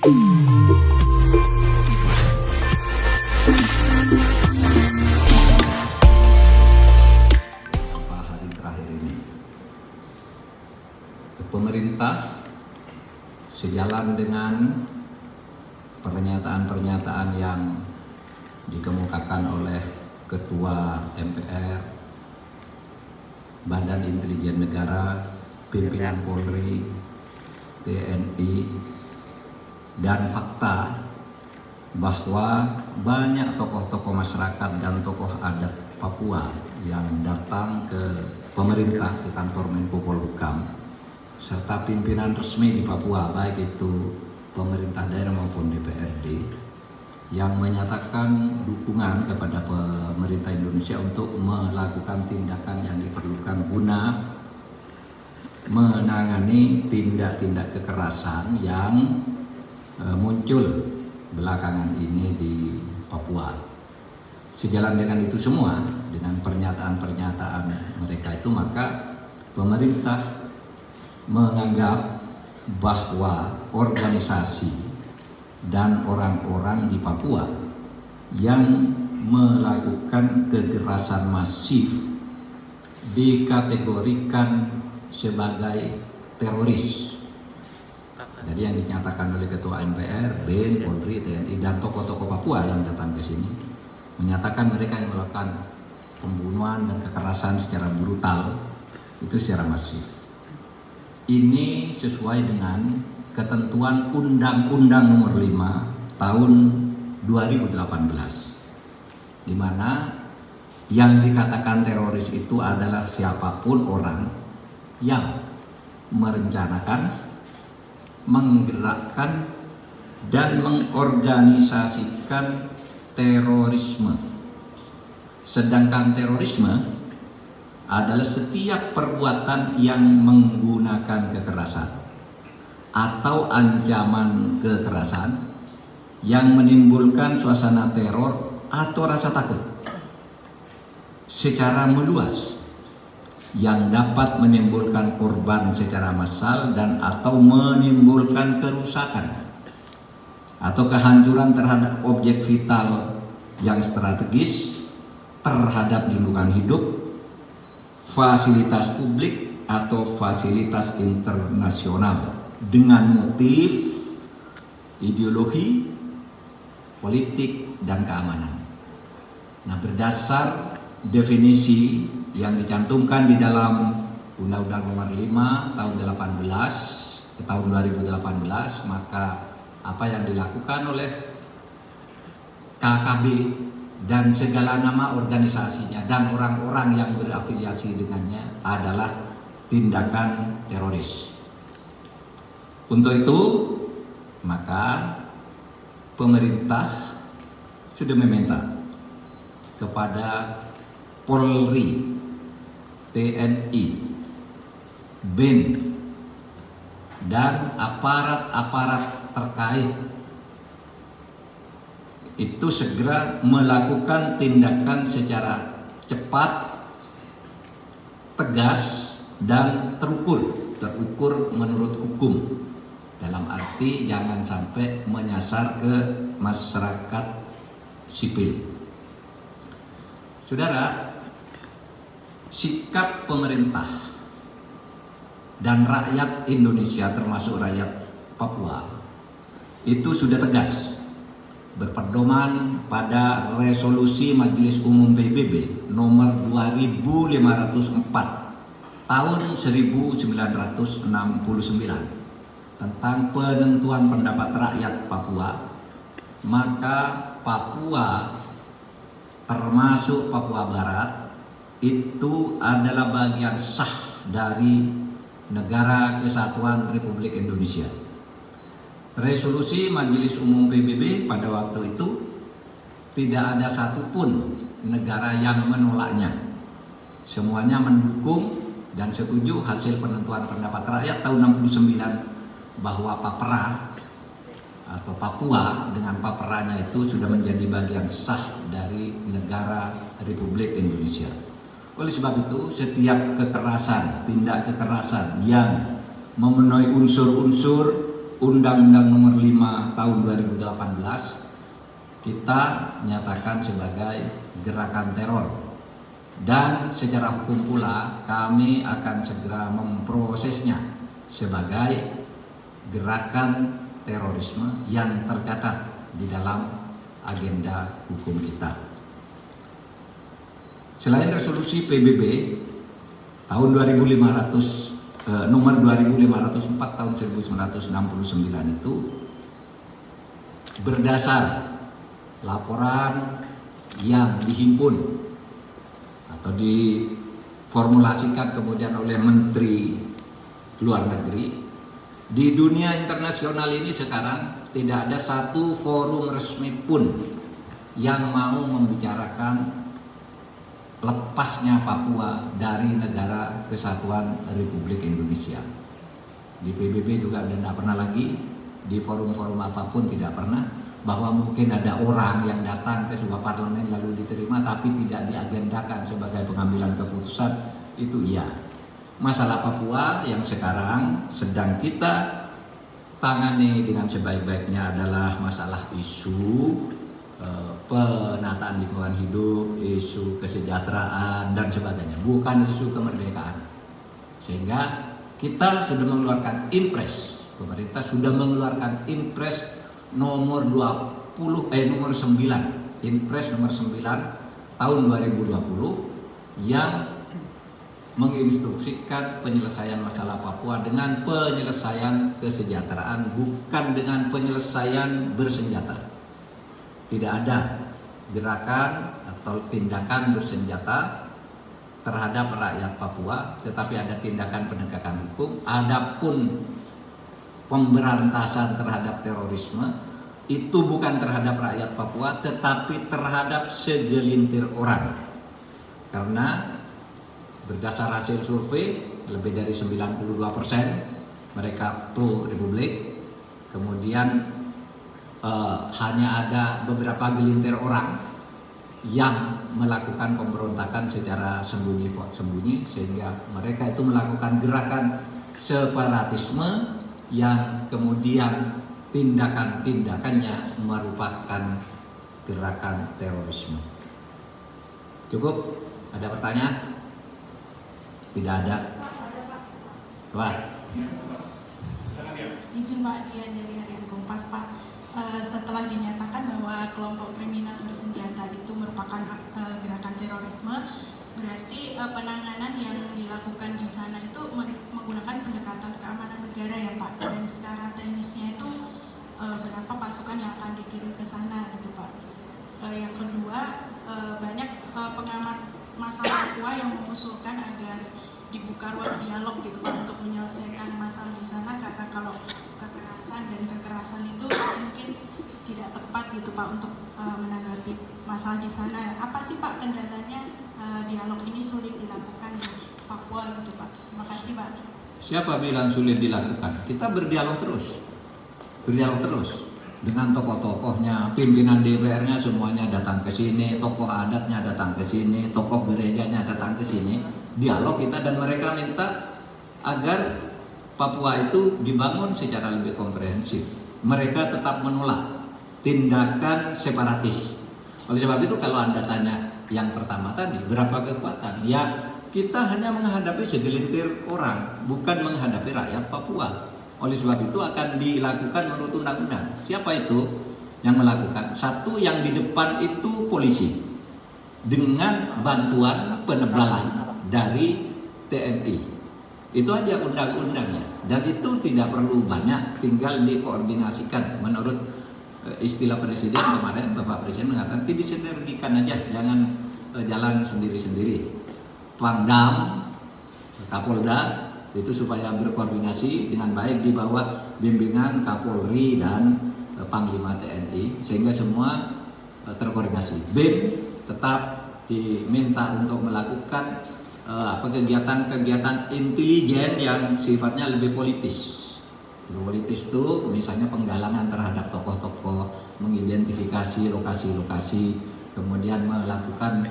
Hari terakhir ini, pemerintah sejalan dengan pernyataan-pernyataan yang dikemukakan oleh Ketua MPR, Badan Intelijen Negara, pimpinan Polri, TNI, dan fakta bahwa banyak tokoh-tokoh masyarakat dan tokoh adat Papua yang datang ke pemerintah, ke kantor Menko Polhukam, serta pimpinan resmi di Papua, baik itu pemerintah daerah maupun DPRD, yang menyatakan dukungan kepada pemerintah Indonesia untuk melakukan tindakan yang diperlukan guna menangani tindak-tindak kekerasan yang muncul belakangan ini di Papua. Sejalan dengan itu semua, dengan pernyataan-pernyataan mereka itu, maka pemerintah menganggap bahwa organisasi dan orang-orang di Papua yang melakukan kekerasan masif dikategorikan sebagai teroris. Jadi yang dinyatakan oleh Ketua MPR, BIN, Polri, TNI, dan tokoh-tokoh Papua yang datang ke sini menyatakan mereka yang melakukan pembunuhan dan kekerasan secara brutal itu secara masif. Ini sesuai dengan ketentuan Undang-Undang Nomor 5 Tahun 2018, di mana yang dikatakan teroris itu adalah siapapun orang yang merencanakan, menggerakkan, dan mengorganisasikan terorisme. Sedangkan terorisme adalah setiap perbuatan yang menggunakan kekerasan atau ancaman kekerasan yang menimbulkan suasana teror atau rasa takut secara meluas yang dapat menimbulkan korban secara massal dan atau menimbulkan kerusakan atau kehancuran terhadap objek vital yang strategis, terhadap lingkungan hidup, fasilitas publik atau fasilitas internasional dengan motif ideologi, politik, dan keamanan. Nah, berdasar definisi yang dicantumkan di dalam Undang-Undang Nomor 5 tahun 2018, maka apa yang dilakukan oleh KKB dan segala nama organisasinya dan orang-orang yang berafiliasi dengannya adalah tindakan teroris. Untuk itu, maka pemerintah sudah meminta kepada Polri, TNI, BIN, dan aparat-aparat terkait itu segera melakukan tindakan secara cepat, tegas, dan terukur menurut hukum. Dalam arti jangan sampai menyasar ke masyarakat sipil. Saudara, sikap pemerintah dan rakyat Indonesia termasuk rakyat Papua itu sudah tegas, berpedoman pada resolusi Majelis Umum PBB nomor 2504 tahun 1969 tentang penentuan pendapat rakyat Papua. Maka Papua termasuk Papua Barat itu adalah bagian sah dari Negara Kesatuan Republik Indonesia. Resolusi Majelis Umum PBB pada waktu itu tidak ada satupun negara yang menolaknya. Semuanya mendukung dan setuju hasil penentuan pendapat rakyat tahun 69 bahwa Papua atau Papua dengan paperanya itu sudah menjadi bagian sah dari Negara Republik Indonesia. Oleh sebab itu, setiap kekerasan, tindak kekerasan yang memenuhi unsur-unsur Undang-Undang Nomor 5 Tahun 2018 kita nyatakan sebagai gerakan teror. Dan secara hukum pula kami akan segera memprosesnya sebagai gerakan terorisme yang tercatat di dalam agenda hukum kita. Selain resolusi PBB tahun 2500 nomor 2504 tahun 1969 itu berdasar laporan yang dihimpun atau diformulasikan kemudian oleh Menteri Luar Negeri, di dunia internasional ini sekarang tidak ada satu forum resmi pun yang mau membicarakan lepasnya Papua dari Negara Kesatuan Republik Indonesia. Di PBB juga tidak pernah lagi, di forum-forum apapun tidak pernah. Bahwa mungkin ada orang yang datang ke sebuah parlemen lalu diterima tapi tidak diagendakan sebagai pengambilan keputusan, itu iya. Masalah Papua yang sekarang sedang kita tangani dengan sebaik-baiknya adalah masalah isu penataan lingkungan hidup, isu kesejahteraan dan sebagainya, bukan isu kemerdekaan. Sehingga kita sudah mengeluarkan impres, pemerintah sudah mengeluarkan impres nomor 9, Impres nomor 9 tahun 2020 yang menginstruksikan penyelesaian masalah Papua dengan penyelesaian kesejahteraan, bukan dengan penyelesaian bersenjata. Tidak ada gerakan atau tindakan bersenjata terhadap rakyat Papua, tetapi ada tindakan penegakan hukum. Adapun pemberantasan terhadap terorisme itu bukan terhadap rakyat Papua, tetapi terhadap segelintir orang. Karena berdasar hasil survei lebih dari 92% mereka pro republik, kemudian hanya ada beberapa gelintir orang yang melakukan pemberontakan secara sembunyi-sembunyi, sehingga mereka itu melakukan gerakan separatisme yang kemudian tindakan-tindakannya merupakan gerakan terorisme. Cukup? Ada pertanyaan? Tidak ada. Pak. Izin Pak, Dian dari Harian Kompas Pak. Setelah dinyatakan bahwa kelompok kriminal bersenjata itu merupakan gerakan terorisme, berarti penanganan yang dilakukan di sana itu menggunakan pendekatan keamanan negara ya Pak. Dan secara teknisnya itu berapa pasukan yang akan dikirim ke sana gitu Pak. Yang kedua, banyak pengamat masalah Papua yang mengusulkan agar dibuka ruang dialog gitu Pak untuk menyelesaikan masalah di sana, karena kalau kekerasan dan kekerasan itu mungkin tidak tepat gitu Pak untuk menanggapi masalah di sana. Apa sih Pak kendalanya dialog ini sulit dilakukan di Papua gitu Pak? Terima kasih Pak. Siapa bilang sulit dilakukan? Kita berdialog terus dengan tokoh-tokohnya, pimpinan DPR-nya semuanya datang ke sini, tokoh adatnya datang ke sini, tokoh gerejanya datang ke sini. Dialog kita, dan mereka minta agar Papua itu dibangun secara lebih komprehensif. Mereka tetap menolak tindakan separatis. Oleh sebab itu kalau Anda tanya yang pertama tadi, berapa kekuatan? Ya, kita hanya menghadapi segelintir orang, bukan menghadapi rakyat Papua. Oleh sebab itu akan dilakukan menurut undang-undang. Siapa itu yang melakukan? Satu, yang di depan itu polisi dengan bantuan penebalan dari TNI. Itu aja undang-undangnya, dan itu tidak perlu banyak, tinggal dikoordinasikan. Menurut istilah Presiden kemarin, Bapak Presiden mengatakan disinergikan aja, jangan jalan sendiri-sendiri. Pangdam, Kapolda itu supaya berkoordinasi dengan baik di bawah bimbingan Kapolri dan Panglima TNI, sehingga semua terkoordinasi. BIM tetap diminta untuk melakukan kegiatan-kegiatan intelijen yang sifatnya lebih politis. Politis itu misalnya penggalangan terhadap tokoh-tokoh, mengidentifikasi lokasi-lokasi, kemudian melakukan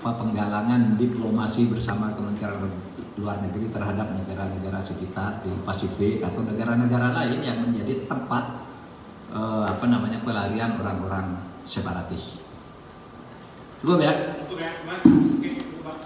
penggalangan diplomasi bersama Kementerian luar negeri terhadap negara-negara sekitar di Pasifik atau negara-negara lain yang menjadi tempat pelarian orang-orang separatis. Cukup ya? Cukup ya, Mas. Oke, cukup, Pak.